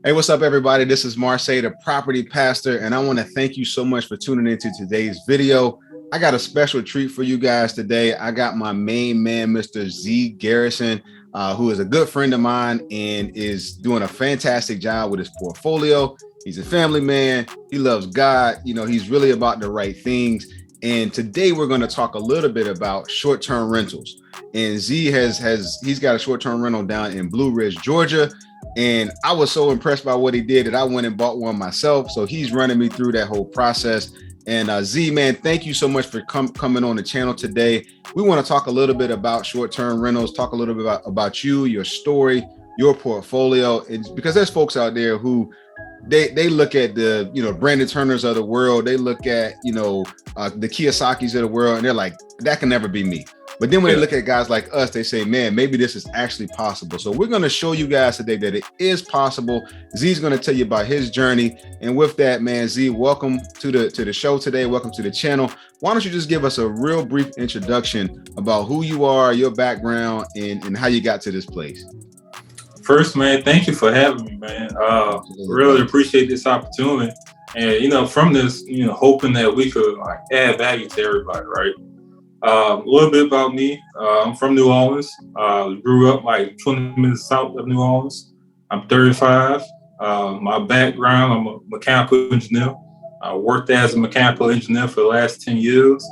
Hey, what's up, everybody? This is Marseille, the property pastor, and I want to thank you so much for tuning into today's video. I got a special treat for you guys today. I got my main man, Mr. Z Garrison, who is a good friend of mine and is doing a fantastic job with his portfolio. He's a family man. He loves God. You know, he's really about the right things. And today we're going to talk a little bit about short-term rentals. And Z he's got a short-term rental down in Blue Ridge, Georgia. And I was so impressed by what he did that I went and bought one myself. So he's running me through that whole process. And Z, man, thank you so much for coming on the channel today. We want to talk a little bit about short-term rentals, talk a little bit about you, your story, your portfolio. It's because there's folks out there who they look at the, Brandon Turners of the world. They look at, the Kiyosakis of the world, and they're like, that can never be me. But then when they look at guys like us, they say, man, maybe this is actually possible. So we're going to show you guys today that it is possible. Z's going to tell you about his journey. And with that, man, Z, welcome to the show today. Welcome to the channel. Why don't you just give us a real brief introduction about who you are, your background, and how you got to this place? First, man, thank you for having me, man. Really appreciate this opportunity. And, from this, hoping that we could add value to everybody, right? A little bit about me. I'm from New Orleans. Grew up 20 minutes south of New Orleans. I'm 35. My background, I'm a mechanical engineer. I worked as a mechanical engineer for the last 10 years.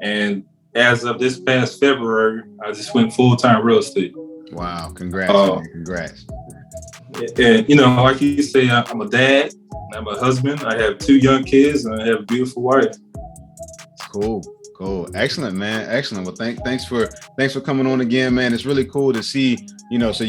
And as of this past February, I just went full-time real estate. Wow. Congrats. Man. Congrats. And, like you say, I'm a dad. I'm a husband. I have 2 young kids and I have a beautiful wife. Cool. Excellent, man. Excellent. Well, thanks for coming on again, man. It's really cool to see, so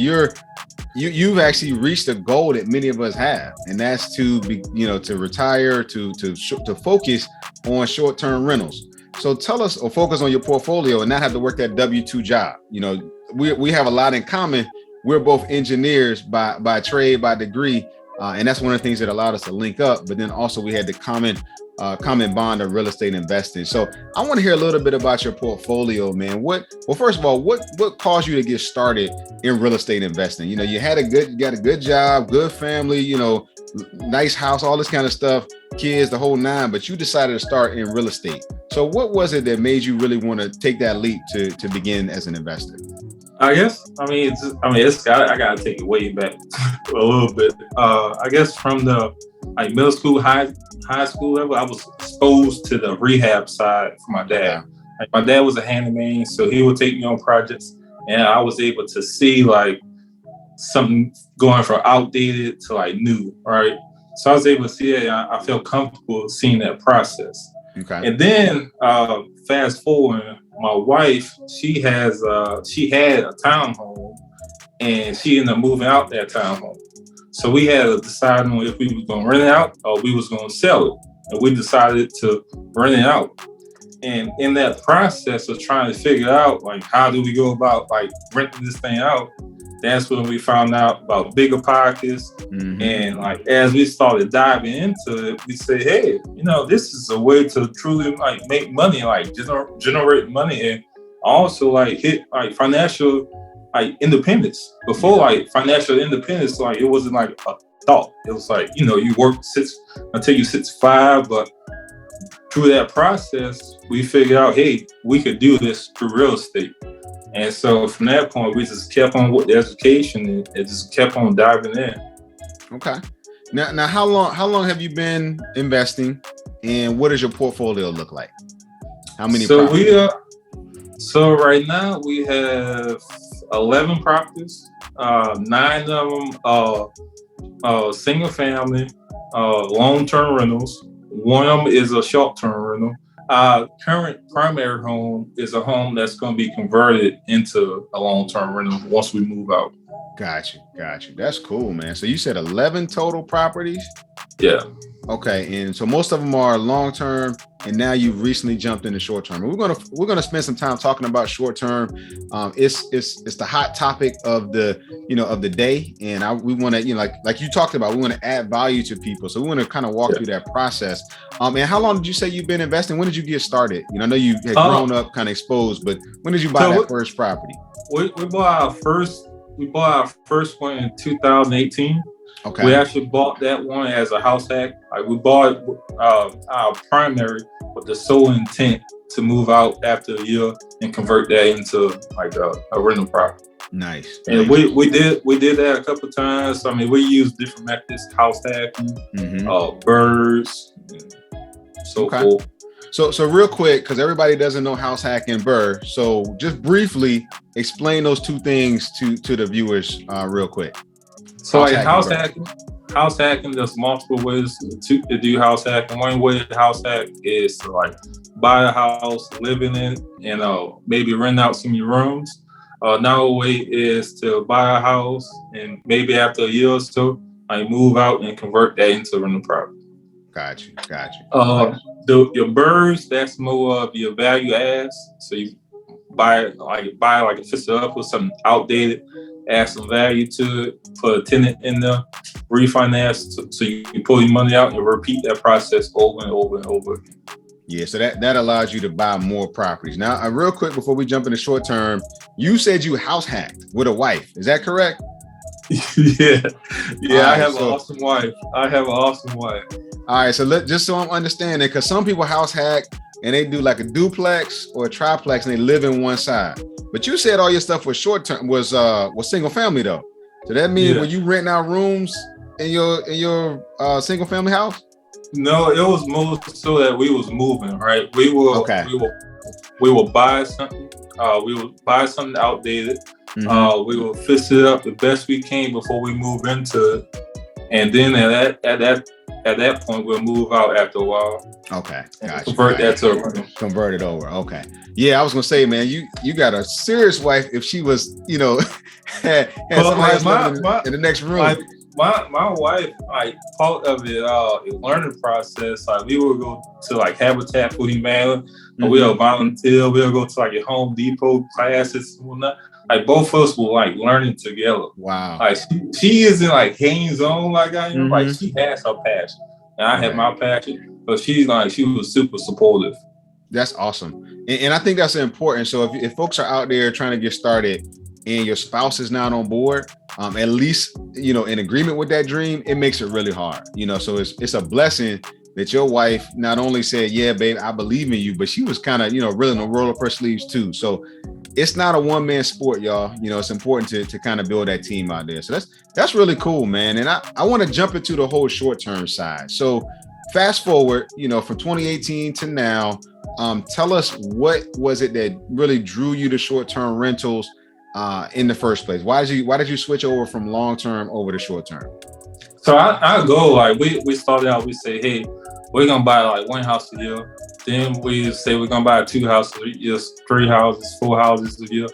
you've actually reached a goal that many of us have, and that's to be, to retire, to focus on short-term rentals. So tell us, or focus on your portfolio and not have to work that W-2 job. We have a lot in common. We're both engineers by trade, by degree. And that's one of the things that allowed us to link up. But then also we had the common bond of real estate investing. So I want to hear a little bit about your portfolio, man. First of all, what caused you to get started in real estate investing? You got a good job, good family, nice house, all this kind of stuff, kids, the whole nine, but you decided to start in real estate. So what was it that made you really want to take that leap to begin as an investor? I guess, I gotta take it way back a little bit. I guess from the middle school, high school level, I was exposed to the rehab side from my dad. My dad was a handyman, so he would take me on projects, and I was able to see something going from outdated to new, right? So I was able to see it. I felt comfortable seeing that process. Okay. And then fast forward, my wife, she had a townhome, and she ended up moving out that townhome. So we had to decide on if we were going to rent it out or we was going to sell it. And we decided to rent it out. And in that process of trying to figure out how do we go about renting this thing out, that's when we found out about bigger pockets. Mm-hmm. And as we started diving into it, we said, hey, this is a way to truly make money, generate money, and also hit financial independence. Before financial independence, it wasn't a thought. It was you work until you 65, but through that process, we figured out, hey, we could do this through real estate. And so from that point, we just kept on with the education and it just kept on diving in. Okay. Now, how long have you been investing, and what does your portfolio look like? How many? So so right now we have 11 properties. 9 of them are single family, long-term rentals. One of them is a short-term rental. Our current primary home is a home that's going to be converted into a long-term rental once we move out. Got you. That's cool, man. So you said 11 total properties? Yeah. Okay, and so most of them are long-term, and now you've recently jumped into short-term. We're gonna spend some time talking about short-term. It's the hot topic of the day, and we want to like you talked about, we want to add value to people. So we want to kind of walk through that process. And how long did you say you've been investing? When did you get started? I know you had grown up kind of exposed, but when did you buy that first property? We bought our first one in 2018. Okay. We actually bought that one as a house hack. Like we bought our primary with the sole intent to move out after a year and convert that into like a rental property. Nice. And nice. we did that a couple of times. I mean, we used different methods: house hacking, birds, and so forth. So real quick, because everybody doesn't know house hacking burr. So just briefly explain those two things to the viewers real quick. So house hacking, there's multiple ways to do house hacking. One way to house hack is to like buy a house, live in it, and maybe rent out some of your rooms. Another way is to buy a house and maybe after a year or so, like move out and convert that into a rental property. Got you. Your birds, that's more of your value adds. So you buy like a fix it up with something outdated, add some value to it, put a tenant in there, refinance, so you can pull your money out and repeat that process over and over and over again. Yeah, so that allows you to buy more properties. Now, real quick before we jump into short term, you said you house hacked with a wife. Is that correct? Yeah. I have an awesome wife. All right, so just so I'm understanding, because some people house hack and they do like a duplex or a triplex and they live in one side. But you said all your stuff was short term, was single family though. So that means when you rent out rooms in your single family house? No, it was more so that we was moving, right? We will buy something. We would buy something outdated. We will fix it up the best we can before we move into it, and then at that point we'll move out after a while. Okay, gotcha. Convert that to a rental. Convert it over. Okay. Yeah, I was gonna say, man, you got a serious wife. If she was, had somebody in the next room. My wife, like part of the learning process, like we would go to like Habitat for Humanity, we'll volunteer, we'll go to like a Home Depot classes and whatnot. Like both of us were like learning together. Wow. Like she isn't like hands-on like I am. Like she has her passion. And I have my passion. But she was super supportive. That's awesome. And I think that's important. So if folks are out there trying to get started and your spouse is not on board, at least, in agreement with that dream, it makes it really hard. So it's a blessing that your wife not only said, yeah, babe, I believe in you, but she was kind of, really in the roll up her sleeves too. So it's not a one-man sport, y'all. It's important to kind of build that team out there. So that's really cool, man. And I want to jump into the whole short-term side. So fast forward, from 2018 to now, tell us what was it that really drew you to short-term rentals in the first place? Why did you switch over from long-term over to short-term? So I go like we started out, we say, hey, we're gonna buy like one house a year. Then we say we're gonna buy 2 houses a year, 3 houses, 4 houses a year.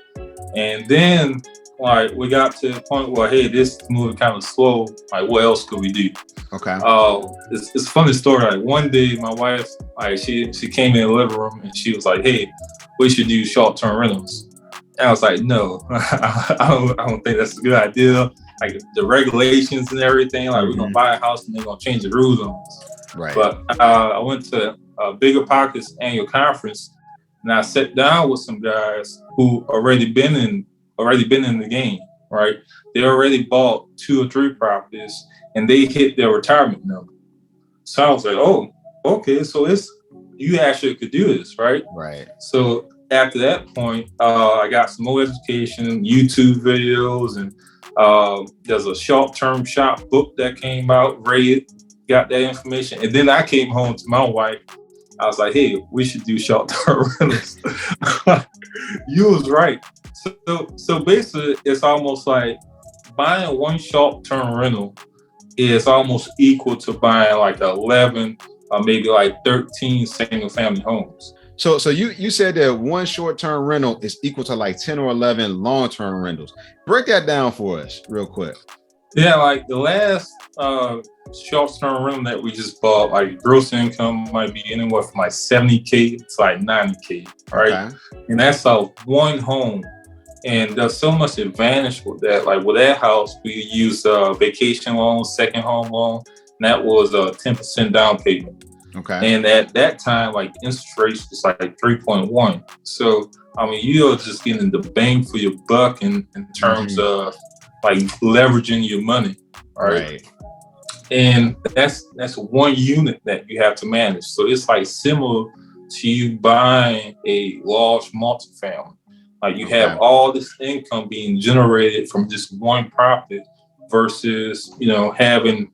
And then like we got to the point where, hey, this is moving kind of slow. Like what else could we do? Okay. It's a funny story. Like one day my wife, like she came in the living room and she was like, hey, we should do short-term rentals. And I was like, no, I don't think that's a good idea. Like the regulations and everything, like we're gonna buy a house and they're gonna change the rules on us. Right. But I went to Bigger Pockets annual conference and I sat down with some guys who already been in the game, right? They already bought 2 or 3 properties and they hit their retirement number. So I was like, oh, okay, so you actually could do this, right? Right. So after that point, I got some more education, YouTube videos, and there's a short-term shop book that came out, read it, got that information. And then I came home to my wife. I was like, hey, we should do short-term rentals. You was right. So basically, it's almost like buying one short-term rental is almost equal to buying like 11 or maybe like 13 single-family homes. So you said that one short-term rental is equal to like 10 or 11 long-term rentals. Break that down for us real quick. Yeah, like the last short-term rental that we just bought, like gross income might be anywhere from like 70K to like 90K, right? Okay. And that's one home. And there's so much advantage with that. Like with that house, we used a vacation loan, second home loan, and that was a 10% down payment. Okay. And at that time, like interest rates was like 3.1. So, I mean, you're just getting the bang for your buck in terms of like leveraging your money, right? And that's one unit that you have to manage. So it's like similar to you buying a large multifamily. Like you have all this income being generated from just one property versus, having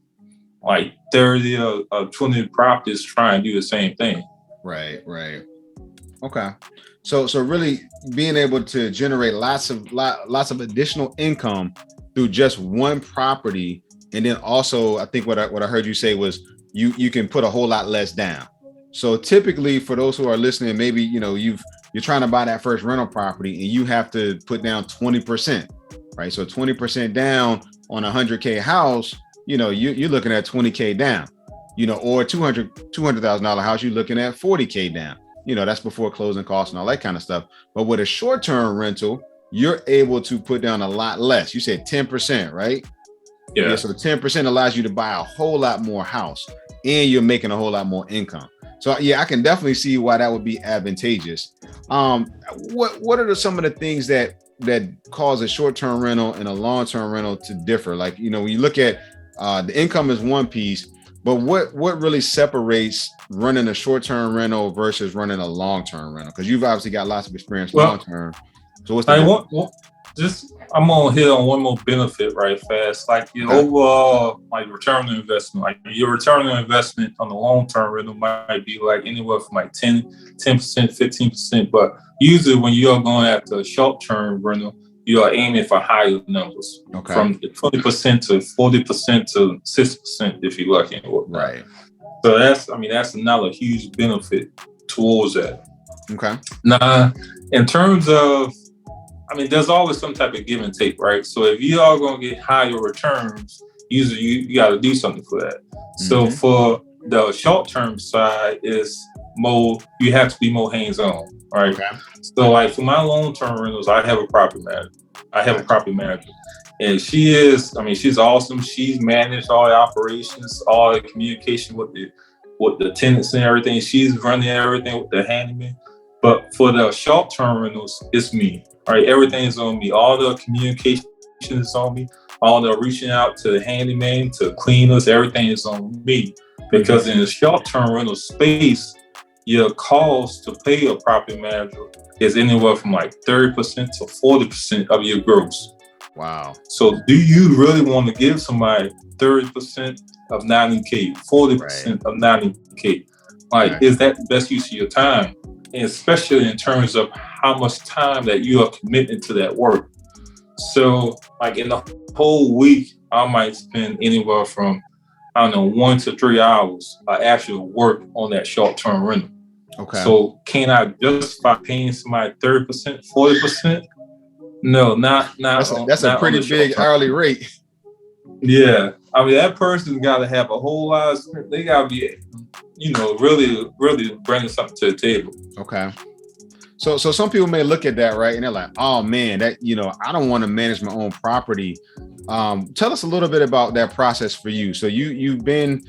like 30 or 20 properties trying to do the same thing. Right. Okay. So really being able to generate lots of additional income through just one property. And then also, I think what I heard you say was you can put a whole lot less down. So typically for those who are listening, maybe, you're trying to buy that first rental property and you have to put down 20%, right? So 20% down on a $100K house, you're looking at $20K down, or $200,000 house, you're looking at $40K down. That's before closing costs and all that kind of stuff. But with a short-term rental, you're able to put down a lot less. You said 10%, right? Yeah. So 10% allows you to buy a whole lot more house and you're making a whole lot more income. So yeah, I can definitely see why that would be advantageous. What are some of the things that cause a short-term rental and a long-term rental to differ? Like, when you look at the income is one piece, but what really separates running a short-term rental versus running a long-term rental? Because you've obviously got lots of experience long-term. So what's the I'm gonna hit on one more benefit right fast. Like your overall return on investment. Like your return on investment on the long-term rental might be like anywhere from like 10%, 15%. But usually when you're going after a short-term rental, you are aiming for higher numbers. From 20% to 40% to 6% if you're lucky. Right. So that's another huge benefit towards that. Okay. Now, in terms of, there's always some type of give and take, right? So if you are going to get higher returns, usually you got to do something for that. Mm-hmm. So for the short-term side is more, you have to be more hands-on, right? Okay. So like for my long-term rentals, I have a property manager. And she's awesome. She's managed all the operations, all the communication with the tenants and everything. She's running everything with the handyman. But for the short-term rentals, it's me. Right, everything's on me. All the communication is on me. All the reaching out to the handyman, to cleaners, everything is on me. Because in the short-term rental space, your cost to pay a property manager is anywhere from like 30% to 40% of your gross. Wow. So do you really want to give somebody 30% of 90K, 40% of 90K? Is that the best use of your time? And especially in terms of how much time that you are committing to that work. So like in the whole week, I might spend anywhere from, 1 to 3 hours of actual work on that short-term rental. Okay. So can I justify paying somebody 30%, 40%? No, not. That's a pretty big hourly rate. Yeah. That person's got to have a whole lot of, they got to be, really, really bringing something to the table. Okay. So some people may look at that, right? And they're like, oh man, that, I don't want to manage my own property. Tell us a little bit about that process for you. So you've been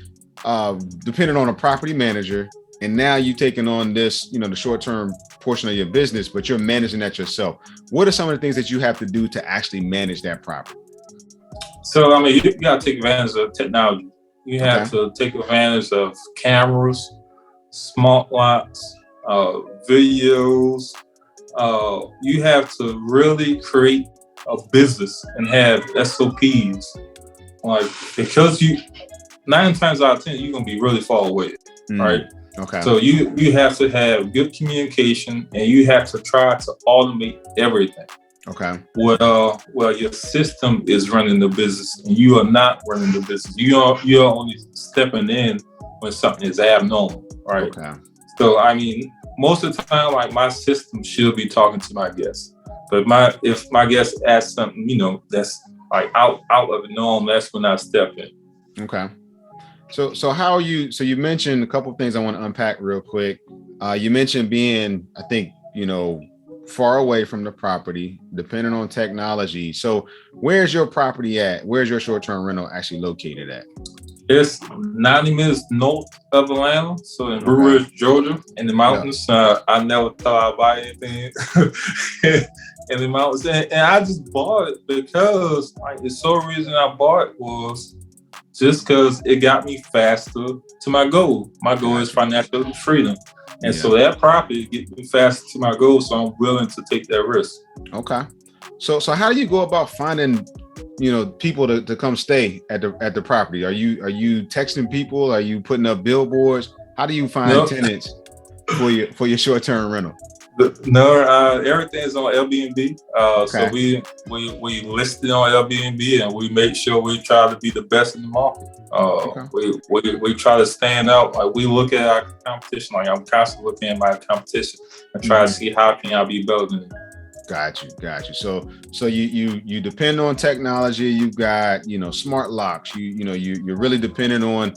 dependent on a property manager, and now you've taken on this, the short-term portion of your business, but you're managing that yourself. What are some of the things that you have to do to actually manage that property? So, you got to take advantage of technology. You have to take advantage of cameras, smart locks, videos. You have to really create a business and have SOPs. Because 9 times out of 10, you're going to be really far away, right? Okay. So you have to have good communication and you have to try to automate everything. Okay. Well, your system is running the business and you are not running the business. You're only stepping in when something is abnormal, right? Okay. So, most of the time, my system should be talking to my guests. But if my guest asks something, that's out of the norm, that's when I step in. Okay. So how are you? So you mentioned a couple of things I want to unpack real quick. You mentioned being, I think, far away from the property, depending on technology. So where's your property at? Where's your short-term rental actually located at? It's 90 minutes north of Atlanta, so in Blue Ridge, Georgia, in the mountains. I never thought I'd buy anything in the mountains. And I just bought it because like the sole reason I bought it was just because it got me faster to my goal. My goal is financial freedom. And so that property gets me faster to my goal. So I'm willing to take that risk. Okay. So how do you go about finding, people to come stay at the property? Are you texting people? Are you putting up billboards? How do you find tenants for your short-term rental? No, everything's on Airbnb. So we list it on Airbnb, and we make sure we try to be the best in the market. We try to stand out. Like we look at our competition. Like I'm constantly looking at my competition and try to see how can I be better than it. Got you. So you depend on technology. You've got smart locks. You're really dependent on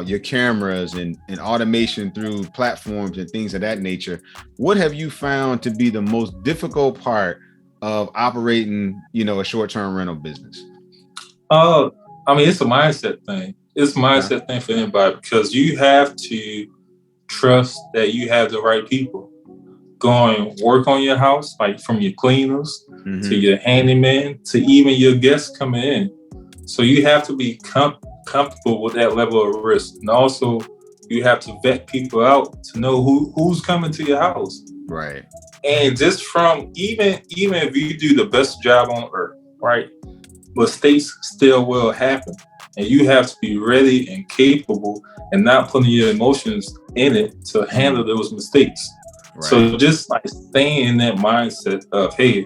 your cameras and automation through platforms and things of that nature. What have you found to be the most difficult part of operating a short-term rental business? I mean, it's a mindset thing. It's a mindset thing for anybody, because you have to trust that you have the right people going work on your house, like from your cleaners to your handyman to even your guests coming in. So you have to be comfortable with that level of risk. And also you have to vet people out to know who's coming to your house. Right. And just from even if you do the best job on earth, right, mistakes still will happen. And you have to be ready and capable and not putting your emotions in it to handle those mistakes. Right. So just like staying in that mindset of, hey,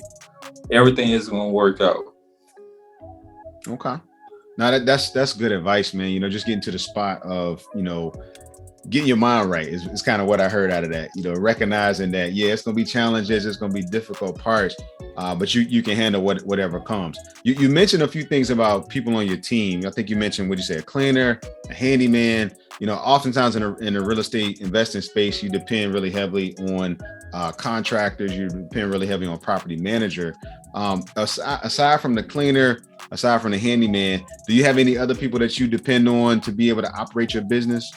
everything is going to work out. Okay. Now that's good advice, man. Just getting to the spot of, getting your mind right is kind of what I heard out of that. Recognizing that, it's going to be challenges, it's going to be difficult parts, but you can handle whatever comes. You mentioned a few things about people on your team. I think you mentioned, what'd you say, a cleaner, a handyman. Oftentimes in a real estate investing space, you depend really heavily on contractors. You depend really heavily on property manager. Aside from the cleaner, aside from the handyman, do you have any other people that you depend on to be able to operate your business?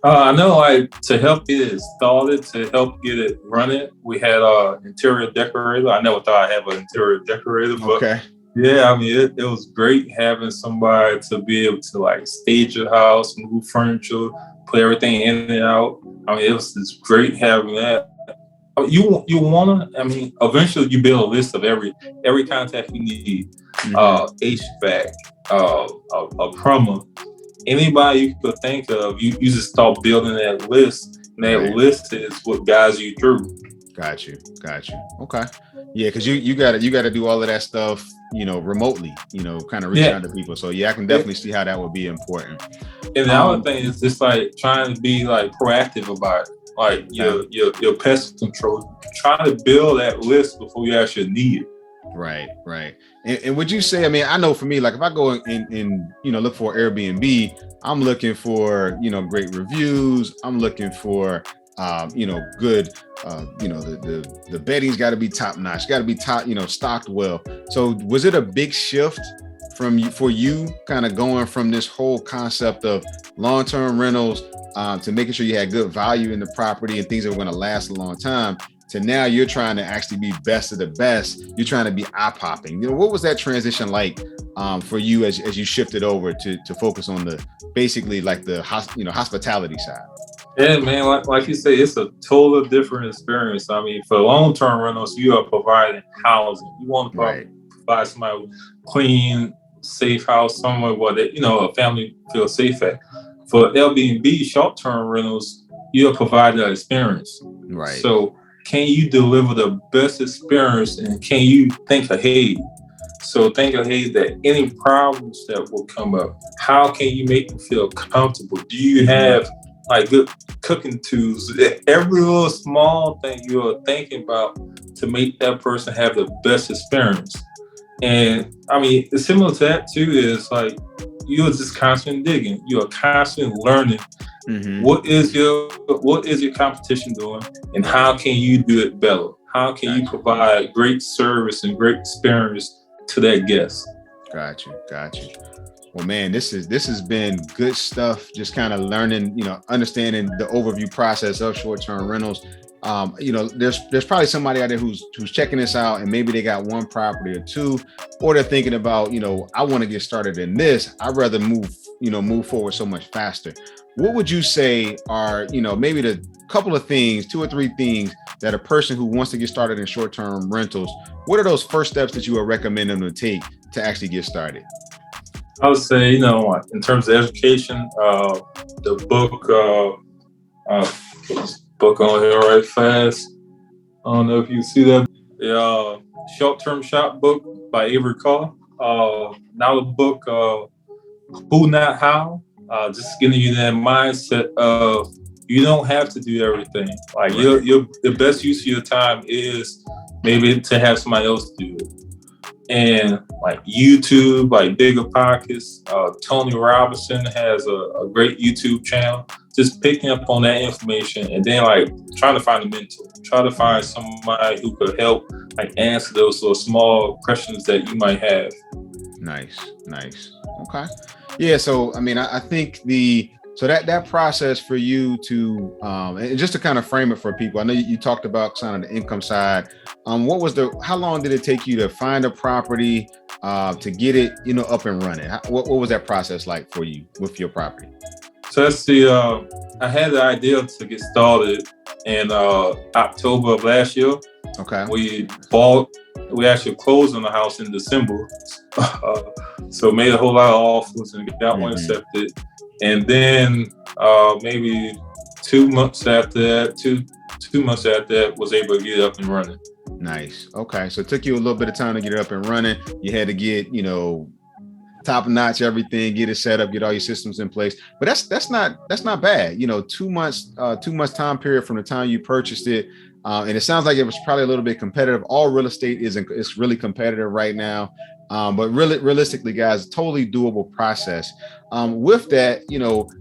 I know, like, to help get it started, to help get it running, we had an interior decorator. I never thought I'd have an interior decorator, but yeah, I mean, it was great having somebody to be able to like stage your house, move furniture, put everything in and out. I mean, it was just great having that. You wanna, I mean, eventually you build a list of every contact you need. HVAC, a plumber, anybody you could think of. You just start building that list, and that list is what guides you through. Got you. Okay. Yeah, because you got to do all of that stuff, remotely, kind of reach out to people. So I can definitely see how that would be important. And the other thing is just like trying to be like proactive about it. Like your pest control, trying to build that list before you actually need it. Right. And would you say, I mean, I know for me, like if I go and look for Airbnb, I'm looking for, great reviews. I'm looking for, good, the bedding's got to be top notch, got to be top, stocked well. So was it a big shift for you kind of going from this whole concept of long-term rentals to making sure you had good value in the property and things that were going to last a long time, to now you're trying to actually be best of the best? You're trying to be eye-popping. What was that transition like for you as you shifted over to focus on the basically like the hospitality side? Yeah, man, like you say, it's a total different experience. I mean, for long-term rentals, you are providing housing. You want to provide somebody clean, safe house somewhere where a family feels safe at. For Airbnb, short-term rentals, you're providing an experience. Right. So can you deliver the best experience, and can you think ahead? So think ahead that any problems that will come up, how can you make them feel comfortable? Do you have like good cooking tools? Every little small thing you're thinking about to make that person have the best experience. And I mean, it's similar to that too, is like you're just constantly digging. You're constantly learning. What is your competition doing, and how can you do it better? How can you provide great service and great experience to that guest? Got you. Well, man, this has been good stuff. Just kind of learning, understanding the overview process of short-term rentals. there's probably somebody out there who's checking this out, and maybe they got one property or two, or they're thinking about, I want to get started in this. I'd rather move forward so much faster. What would you say are, maybe the couple of things, 2 or 3 things that a person who wants to get started in short-term rentals, what are those first steps that you would recommend them to take to actually get started? I would say, in terms of education, the book on here right fast. I don't know if you see that. The Short-Term Shop book by Avery Carr. Now the book, Who Not How. Just getting you that mindset of you don't have to do everything. Like the best use of your time is maybe to have somebody else do it. And like YouTube, like Bigger Pockets, Tony Robinson has a great YouTube channel. Just picking up on that information and then like trying to find a mentor, try to find somebody who could help like answer those sort of small questions that you might have. Nice. Okay. Yeah. So, I think that process for you to, and just to kind of frame it for people, I know you talked about kind of the income side. How long did it take you to find a property, to get it, up and running? What was that process like for you with your property? So that's I had the idea to get started in October of last year. Okay. We actually closed on the house in December. So made a whole lot of offers and got one accepted. And then maybe 2 months after that, two months after that, was able to get it up and running. Nice. Okay. So it took you a little bit of time to get it up and running. You had to get, top notch everything, get it set up, get all your systems in place. But that's not bad. 2 months, 2 months time period from the time you purchased it. And it sounds like it was probably a little bit competitive. All real estate is really competitive right now. But really, realistically, guys, totally doable process. With that,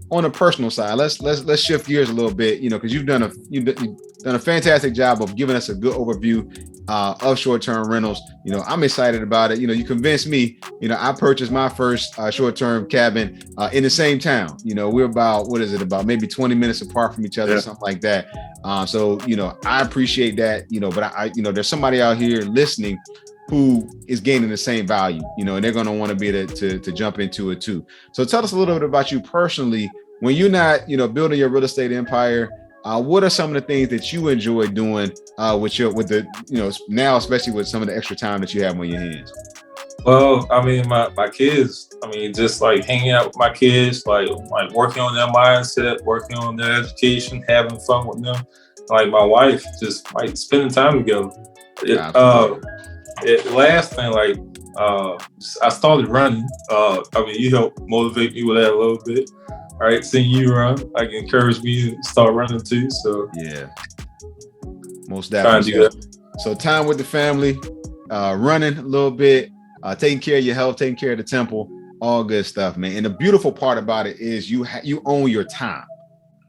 on a personal side, let's shift gears a little bit, because you've done a fantastic job of giving us a good overview of short-term rentals. I'm excited about it. You convinced me. I purchased my first short-term cabin in the same town. We're about maybe 20 minutes apart from each other, something like that. So I appreciate that. But I there's somebody out here listening who is gaining the same value, and they're going to want to be able to jump into it too. So tell us a little bit about you personally. When you're not, building your real estate empire, what are some of the things that you enjoy doing now, especially with some of the extra time that you have on your hands? Well, my kids, just like hanging out with my kids, like working on their mindset, working on their education, having fun with them. Like my wife, just like spending time together. Last thing, I started running. You helped motivate me with that a little bit. All right, seeing you run, encouraged me to start running too. So yeah, most definitely. So time with the family, running a little bit, taking care of your health, taking care of the temple, all good stuff, man. And the beautiful part about it is you own your time,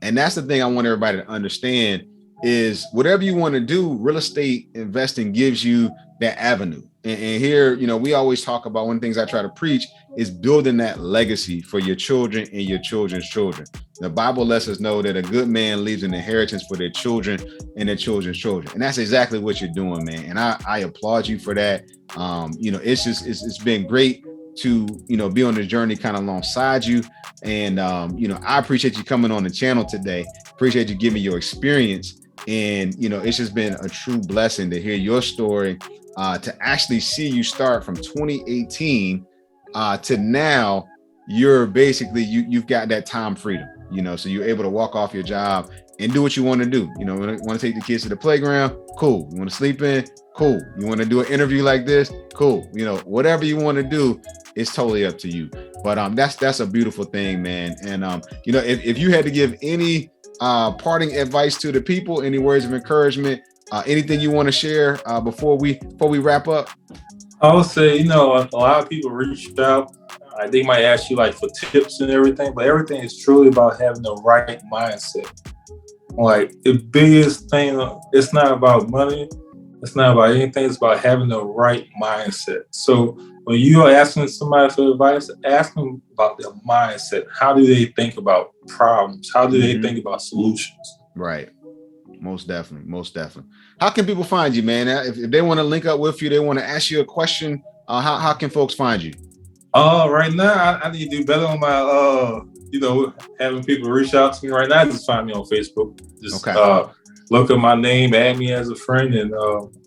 and that's the thing I want everybody to understand. Is whatever you want to do, real estate investing gives you that avenue. And here, we always talk about, one of the things I try to preach is building that legacy for your children and your children's children. The Bible lets us know that a good man leaves an inheritance for their children and their children's children. And that's exactly what you're doing, man. And I applaud you for that. It's been great to, be on this journey kind of alongside you. And, I appreciate you coming on the channel today. Appreciate you giving your experience. And, it's just been a true blessing to hear your story, to actually see you start from 2018 to now. You're basically, you've got that time freedom, so you're able to walk off your job and do what you want to do. Want to take the kids to the playground? Cool. You want to sleep in? Cool. You want to do an interview like this? Cool. Whatever you want to do, it's totally up to you. But that's a beautiful thing, man. And if you had to give any parting advice to the people, any words of encouragement, anything you want to share before we wrap up? I would say, a lot of people reach out. They might ask you for tips and everything, but everything is truly about having the right mindset. The biggest thing, it's not about money. It's not about anything. It's about having the right mindset. So when you are asking somebody for advice, ask them about their mindset. How do they think about problems? How do they think about solutions? Right. Most definitely. Most definitely. How can people find you, man? If they want to link up with you, they want to ask you a question, how can folks find you? Right now, I need to do better on my, having people reach out to me right now. Just find me on Facebook. Just look up my name, add me as a friend, and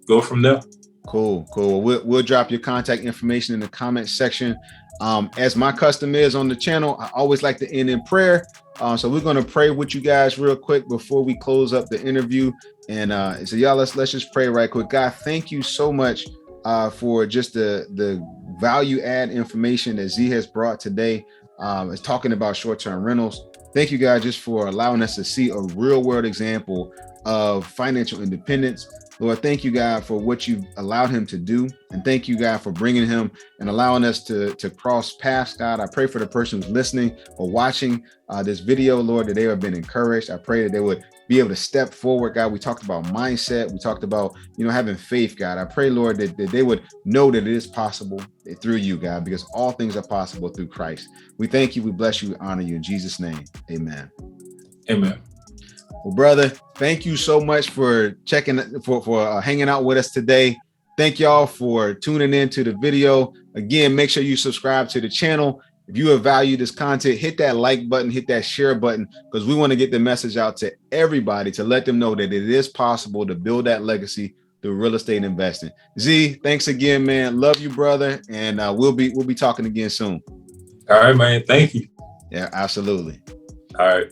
go from there. Cool. We'll drop your contact information in the comment section. As my custom is on the channel, I always like to end in prayer. So we're going to pray with you guys real quick before we close up the interview. And so y'all, let's just pray right quick. God, thank you so much for just the value add information that Z has brought today. Is talking about short-term rentals. Thank you, God, just for allowing us to see a real world example of financial independence. Lord, thank you, God, for what you've allowed him to do. And thank you, God, for bringing him and allowing us to cross paths, God. I pray for the person who's listening or watching this video, Lord, that they have been encouraged. I pray that they would be able to step forward, God. We talked about mindset. We talked about, having faith, God. I pray, Lord, that they would know that it is possible through you, God, because all things are possible through Christ. We thank you. We bless you. We honor you in Jesus' name. Amen. Amen. Well, brother, thank you so much for hanging out with us today. Thank y'all for tuning in to the video. Again, make sure you subscribe to the channel. If you have valued this content, hit that like button, hit that share button, because we want to get the message out to everybody to let them know that it is possible to build that legacy through real estate investing. Z, thanks again, man. Love you, brother. And we'll be talking again soon. All right, man. Thank you. Yeah, absolutely. All right.